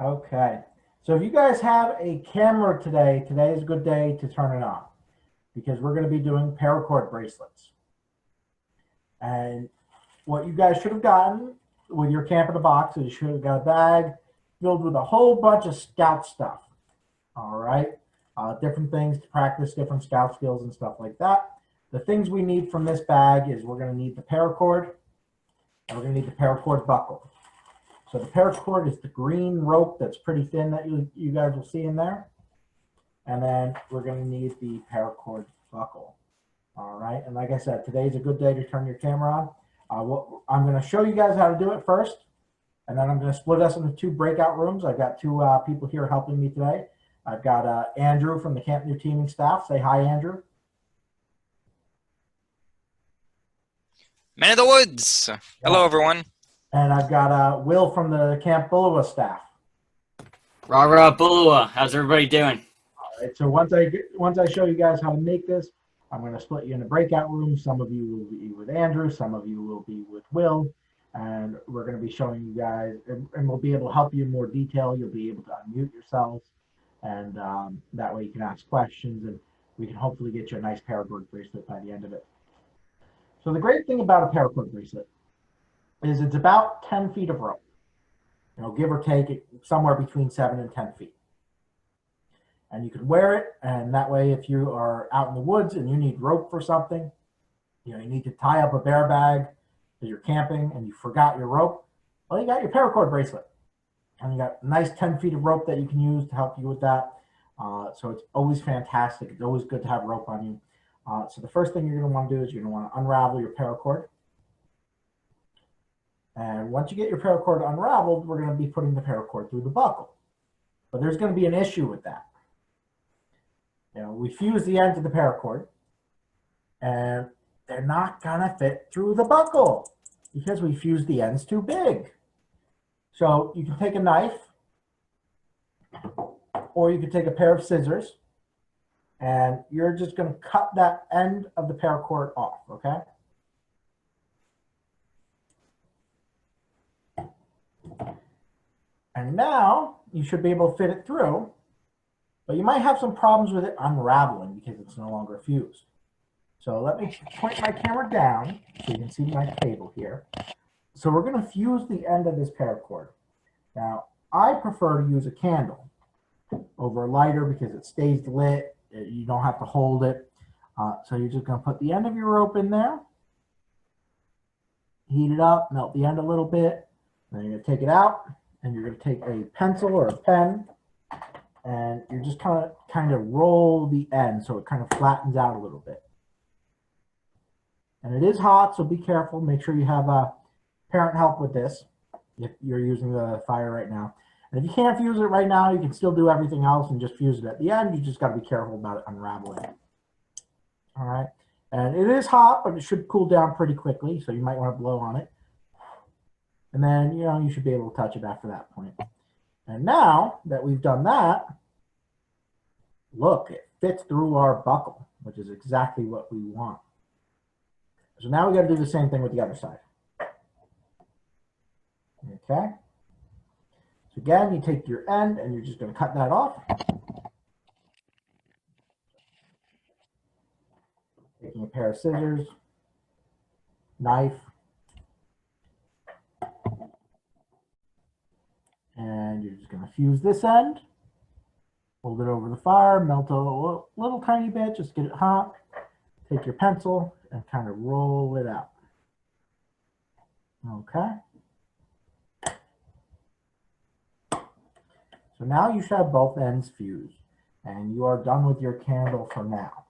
Okay. So if you guys have a camera today, today is a good day to turn it on because we're going to be doing paracord bracelets. And what you guys should have gotten with your camp in a box is you should have got a bag filled with a whole bunch of scout stuff. All right. Different things to practice different scout skills and stuff like that. The things we need from this bag is we're going to need the paracord and we're going to need the paracord buckle. So the paracord is the green rope that's pretty thin that you guys will see in there. And then we're going to need the paracord buckle. All right. And like I said, today's a good day to turn your camera on. I'm going to show you guys how to do it first. And then I'm going to split us into two breakout rooms. I've got two people here helping me today. I've got Andrew from the Camp New Teaming staff. Say hi, Andrew. Man of the Woods. Hello, everyone. And I've got Will from the Camp Bullowa staff. Rah Bullowa. How's everybody doing? All right. So once I show you guys how to make this, I'm going to split you into breakout rooms. Some of you will be with Andrew. Some of you will be with Will. And we're going to be showing you guys, and we'll be able to help you in more detail. You'll be able to unmute yourselves. And that way you can ask questions. And we can hopefully get you a nice paracord bracelet by the end of it. So the great thing about a paracord bracelet is it's about 10 feet of rope. Give or take it somewhere between 7 and 10 feet. And you can wear it, and that way if you are out in the woods and you need rope for something, you need to tie up a bear bag because you're camping and you forgot your rope, well, you got your paracord bracelet. And you got a nice 10 feet of rope that you can use to help you with that. So it's always fantastic. It's always good to have rope on you. So the first thing you're going to want to do is you're going to want to unravel your paracord. And once you get your paracord unraveled, we're going to be putting the paracord through the buckle. But there's going to be an issue with that. We fuse the ends of the paracord, and they're not going to fit through the buckle because we fused the ends too big. So you can take a knife, or you can take a pair of scissors, and you're just going to cut that end of the paracord off, okay? And now you should be able to fit it through, but you might have some problems with it unraveling because it's no longer fused. So let me point my camera down so you can see my table here. So we're going to fuse the end of this paracord. Now, I prefer to use a candle over a lighter because it stays lit. You don't have to hold it. So you're just going to put the end of your rope in there, heat it up, melt the end a little bit. Then you're going to take it out, and you're going to take a pencil or a pen, and you're just kind of roll the end so it kind of flattens out a little bit. And it is hot, so be careful. Make sure you have parent help with this if you're using the fire right now. And if you can't fuse it right now, you can still do everything else and just fuse it at the end. You just got to be careful about it unraveling. All right. And it is hot, but it should cool down pretty quickly, so you might want to blow on it. And then, you should be able to touch it after that point. And now that we've done that, look, it fits through our buckle, which is exactly what we want. So now we got to do the same thing with the other side. Okay. So again, you take your end and you're just going to cut that off. Taking a pair of scissors, knife, and you're just going to fuse this end, hold it over the fire, melt a little tiny bit, just get it hot. Take your pencil and kind of roll it out. Okay. So now you should have both ends fused, and you are done with your candle for now,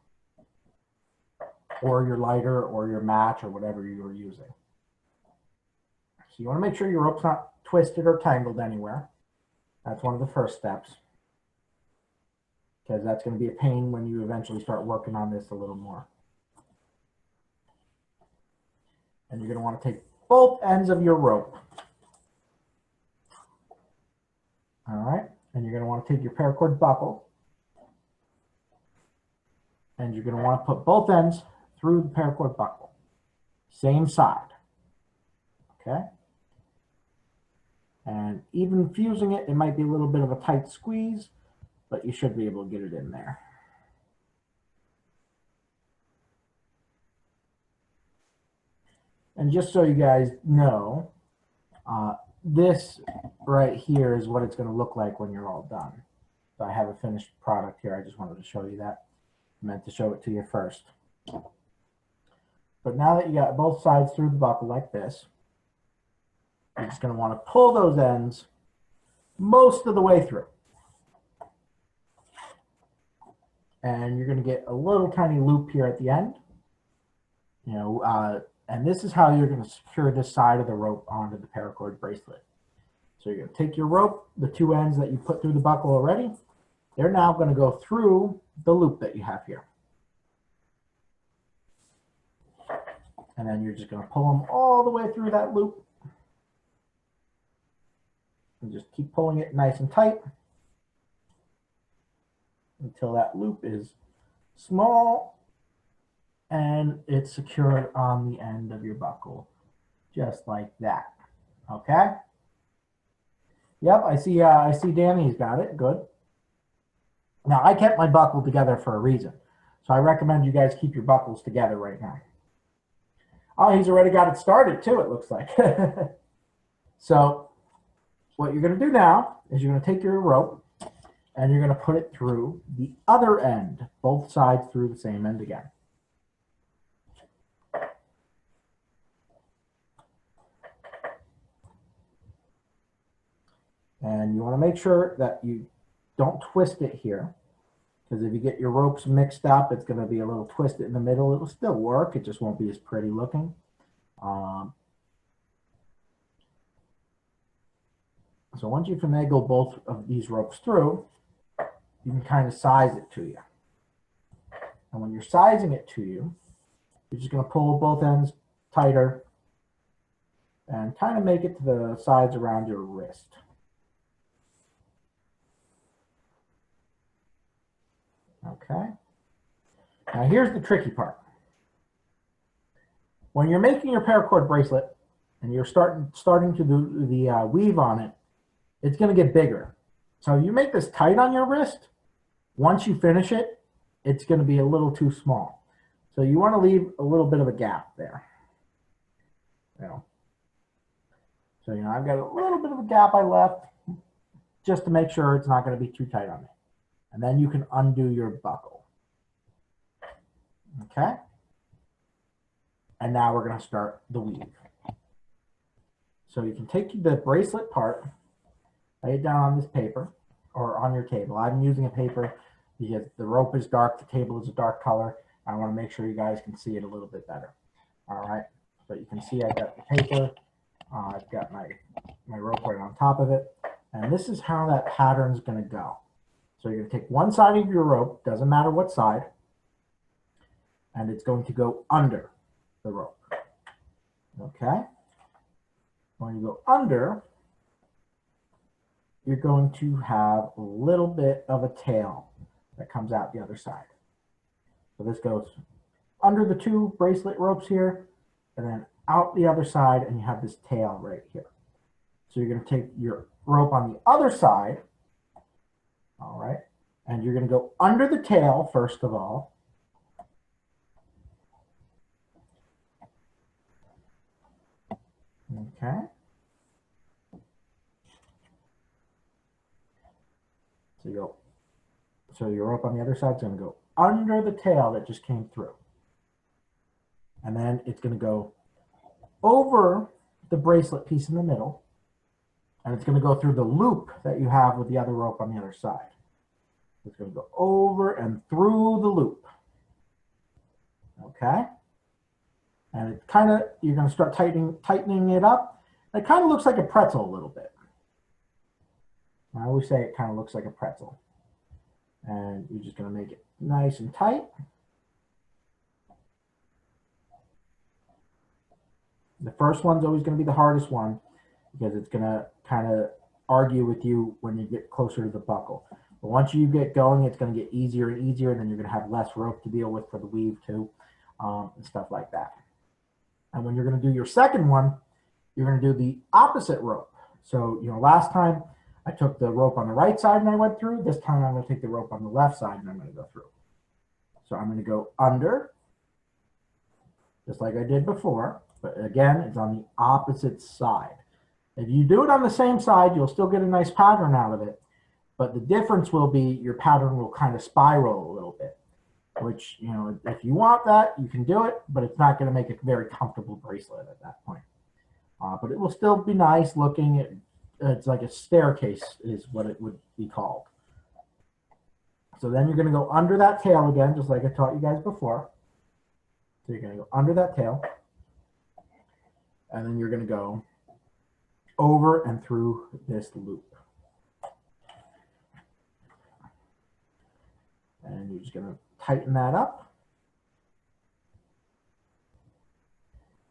or your lighter, or your match, or whatever you are using. So you want to make sure your rope's not twisted or tangled anywhere. That's one of the first steps, because that's going to be a pain when you eventually start working on this a little more. And you're going to want to take both ends of your rope. All right. And you're going to want to take your paracord buckle, and you're going to want to put both ends through the paracord buckle. Same side. Okay. And even fusing it, it might be a little bit of a tight squeeze, but you should be able to get it in there. And just so you guys know, this right here is what it's going to look like when you're all done. So I have a finished product here. I just wanted to show you that. I meant to show it to you first. But now that you got both sides through the buckle like this, you're just going to want to pull those ends most of the way through. And you're going to get a little tiny loop here at the end. You know, and this is how you're going to secure this side of the rope onto the paracord bracelet. So you're going to take your rope, the two ends that you put through the buckle already, they're now going to go through the loop that you have here. And then you're just going to pull them all the way through that loop. And just keep pulling it nice and tight until that loop is small and it's secured on the end of your buckle, just like that. Okay? Yep, I see Danny's got it. Good. Now, I kept my buckle together for a reason. So I recommend you guys keep your buckles together right now. Oh, he's already got it started too, it looks like. So what you're going to do now is you're going to take your rope and you're going to put it through the other end, both sides through the same end again. And you want to make sure that you don't twist it here, because if you get your ropes mixed up, it's going to be a little twisted in the middle. It'll still work. It just won't be as pretty looking. So once you finagle both of these ropes through, you can kind of size it to you. And when you're sizing it to you, you're just going to pull both ends tighter and kind of make it to the sides around your wrist. Okay. Now here's the tricky part. When you're making your paracord bracelet and you're starting to do the weave on it, it's going to get bigger. So you make this tight on your wrist. Once you finish it, it's going to be a little too small. So you want to leave a little bit of a gap there. So I've got a little bit of a gap I left just to make sure it's not going to be too tight on me. And then you can undo your buckle. Okay? And now we're going to start the weave. So you can take the bracelet part, lay it down on this paper or on your table. I'm using a paper because the rope is dark, the table is a dark color. I want to make sure you guys can see it a little bit better. All right? So you can see I've got the paper. I've got my rope right on top of it. And this is how that pattern is going to go. So you're going to take one side of your rope, doesn't matter what side, and it's going to go under the rope. Okay? When you go under, you're going to have a little bit of a tail that comes out the other side. So this goes under the two bracelet ropes here, and then out the other side, and you have this tail right here. So you're going to take your rope on the other side, all right, and you're going to go under the tail first of all. Okay. So your rope on the other side is going to go under the tail that just came through. And then it's going to go over the bracelet piece in the middle. And it's going to go through the loop that you have with the other rope on the other side. It's going to go over and through the loop. Okay? And it kind of, you're going to start tightening it up. It kind of looks like a pretzel a little bit. I always say it kind of looks like a pretzel. And you're just going to make it nice and tight. The first one's always going to be the hardest one because it's going to kind of argue with you when you get closer to the buckle. But once you get going, it's going to get easier and easier, and then you're going to have less rope to deal with for the weave too, and stuff like that. And when you're going to do your second one, you're going to do the opposite rope. So, last time I took the rope on the right side and I went through. This time I'm going to take the rope on the left side and I'm going to go through. So I'm going to go under, just like I did before, but again, it's on the opposite side. If you do it on the same side, you'll still get a nice pattern out of it, but the difference will be your pattern will kind of spiral a little bit, which, if you want that, you can do it, but it's not going to make a very comfortable bracelet at that point. But it will still be nice looking. It's like a staircase is what it would be called. So then you're going to go under that tail again, just like I taught you guys before. So you're going to go under that tail. And then you're going to go over and through this loop. And you're just going to tighten that up.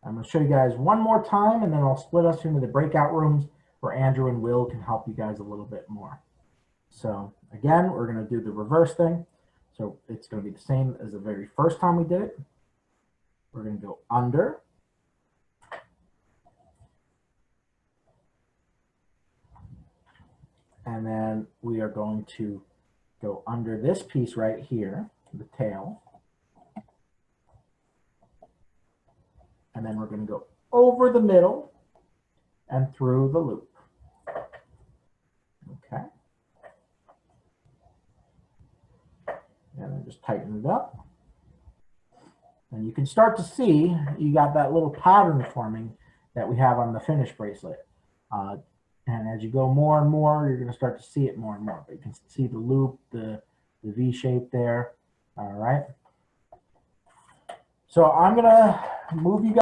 I'm going to show you guys one more time, and then I'll split us into the breakout rooms where Andrew and Will can help you guys a little bit more. So again, we're going to do the reverse thing. So it's going to be the same as the very first time we did it. We're going to go under. And then we are going to go under this piece right here, the tail. And then we're going to go over the middle and through the loop. Okay. And then just tighten it up. And you can start to see you got that little pattern forming that we have on the finished bracelet. And as you go more and more, you're going to start to see it more and more. But you can see the loop, the V shape there. All right. So I'm going to move you guys